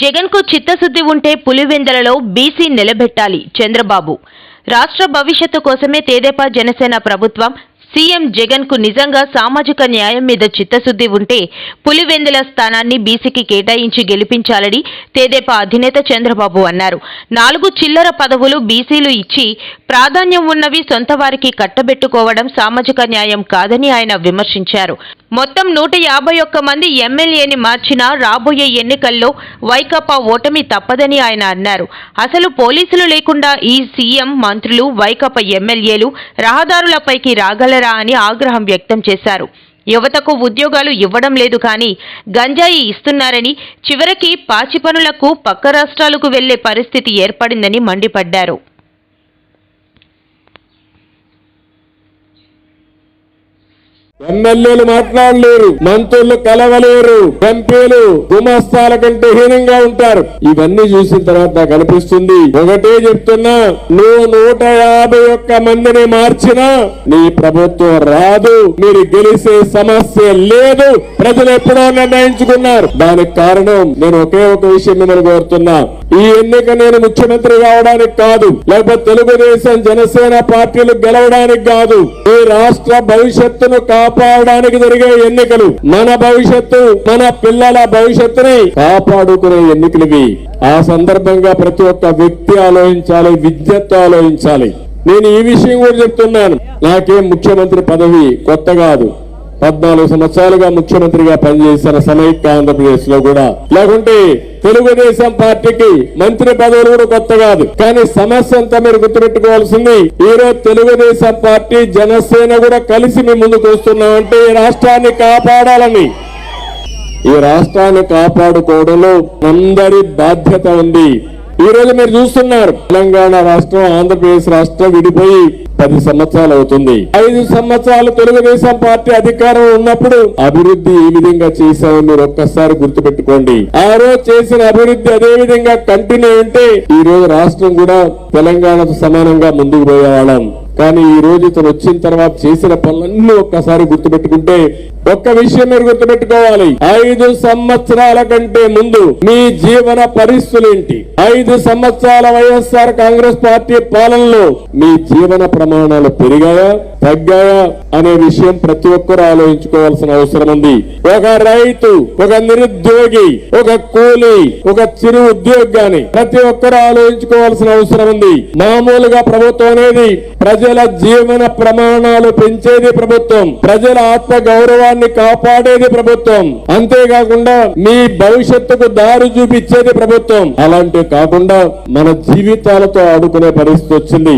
జగన్ కు చిత్తశుద్ధి ఉంటే పులివెందులలో బీసీ నిలబెట్టాలి చంద్రబాబు. రాష్ట్ర భవిష్యత్తు కోసమే తెదేపా జనసేన ప్రభుత్వం సీఎం జగన్ కు నిజంగా సామాజిక న్యాయం మీద చిత్తశుద్ధి ఉంటే పులివెందుల స్థానాన్ని బీసీకి కేటాయించి గెలిపించాలని తెదేపా అధినేత చంద్రబాబు అన్నారు. 4 చిల్లర పదవులు బీసీలు ఇచ్చి ప్రాధాన్యం ఉన్నవి సొంత వారికి కట్టబెట్టుకోవడం సామాజిక న్యాయం కాదని ఆయన విమర్శించారు. మొత్తం 151 మంది ఎమ్మెల్యేని మార్చినా రాబోయే ఎన్నికల్లో వైకాపా ఓటమి తప్పదని ఆయన అన్నారు. అసలు పోలీసులు లేకుండా ఈ సీఎం, మంత్రులు, వైకాపా ఎమ్మెల్యేలు రహదారులపైకి రాగలరా అని ఆగ్రహం వ్యక్తం చేశారు. యువతకు ఉద్యోగాలు ఇవ్వడం లేదు కానీ గంజాయి ఇస్తున్నారని, చివరికి పాచి పనులకు పక్క రాష్ట్రాలకు వెళ్లే పరిస్థితి ఏర్పడిందని మండిపడ్డారు. ఎమ్మెల్యేలు మాట్లాడలేరు, మంత్రులు కలవలేరు, ఎంపీలు గుమస్తాల కంటే హీనంగా ఉంటారు. ఇవన్నీ చూసిన తర్వాత నాకు అనిపిస్తుంది, ఒకటే చెప్తున్నా, నువ్వు 151 మందిని మార్చినా నీ ప్రభుత్వం రాదు, మీరు గెలిసే సమస్య లేదు. ప్రజలు ఎప్పుడో నిర్ణయించుకున్నారు. దానికి కారణం నేను ఒకే ఒక విషయం మిమ్మల్ని కోరుతున్నా, ఈ ఎన్నిక నేను ముఖ్యమంత్రి కావడానికి కాదు, లేకపోతే తెలుగుదేశం జనసేన పార్టీలు గెలవడానికి కాదు, ఈ రాష్ట్ర భవిష్యత్తును కాపాడడానికి జరిగే ఎన్నికలు, మన భవిష్యత్తు, మన పిల్లల భవిష్యత్తుని కాపాడుకునే ఎన్నికలు. ఆ సందర్భంగా ప్రతి ఒక్క వ్యక్తి ఆలోచించాలి, విద్యతో ఆలోచించాలి. నేను ఈ విషయం కూడా చెప్తున్నాను, నాకేం ముఖ్యమంత్రి పదవి కొత్త కాదు. 14 సంవత్సరాలుగా ముఖ్యమంత్రిగా పనిచేసిన సమైక్య ఆంధ్రప్రదేశ్ లో కూడా, లేకుంటే తెలుగుదేశం పార్టీకి మంత్రి పదవులు కూడా కొత్త కాదు. కానీ సమస్య అంతా మీరు గుర్తుపెట్టుకోవాల్సింది, ఈ రోజు తెలుగుదేశం పార్టీ, జనసేన కూడా కలిసి మీ ముందుకు వస్తున్నామంటే ఈ రాష్ట్రాన్ని కాపాడాలని. ఈ రాష్ట్రాన్ని కాపాడుకోవడంలో అందరి బాధ్యత ఉంది. ఈ రోజు మీరు చూస్తున్నారు, తెలంగాణ రాష్ట్రం, ఆంధ్రప్రదేశ్ రాష్ట్రం విడిపోయి 10 సంవత్సరాలు అవుతుంది. 5 సంవత్సరాలు తెలుగుదేశం పార్టీ అధికారం ఉన్నప్పుడు అభివృద్ధి ఏ విధంగా చేశామో మీరు ఒక్కసారి గుర్తుపెట్టుకోండి. ఆ రోజు చేసిన అభివృద్ధి అదే విధంగా కంటిన్యూ ఉంటే ఈ రోజు రాష్ట్రం కూడా తెలంగాణతో సమానంగా ముందుకు పోయేవాళ్ళం. కానీ ఈ రోజు ఇతను వచ్చిన తర్వాత చేసిన పనులన్నీ ఒక్కసారి గుర్తుపెట్టుకుంటే ఒక్క విషయం మీరు గుర్తుపెట్టుకోవాలి, 5 సంవత్సరాల కంటే ముందు మీ జీవన పరిస్థితులేంటి, 5 సంవత్సరాల వైఎస్ఆర్ కాంగ్రెస్ పార్టీ పాలనలో మీ జీవన ప్రమాణాలు పెరిగాయా, తగ్గాయా అనే విషయం ప్రతి ఒక్కరూ ఆలోచించుకోవాల్సిన అవసరం ఉంది. ఒక రైతు, ఒక నిరుద్యోగి, ఒక కూలీ, ఒక చిరు ఉద్యోగి గాని ప్రతి ఒక్కరూ ఆలోచించుకోవాల్సిన అవసరం ఉంది. మామూలుగా ప్రభుత్వం అనేది ప్రజల జీవన ప్రమాణాలు పెంచేది ప్రభుత్వం, ప్రజల ఆత్మ గౌరవాన్ని కాపాడేది ప్రభుత్వం, అంతేకాకుండా మీ భవిష్యత్తుకు దారి చూపించేది ప్రభుత్వం. అలాంటి కాకుండా మన జీవితాలతో ఆడుకునే పరిస్థితి వచ్చింది.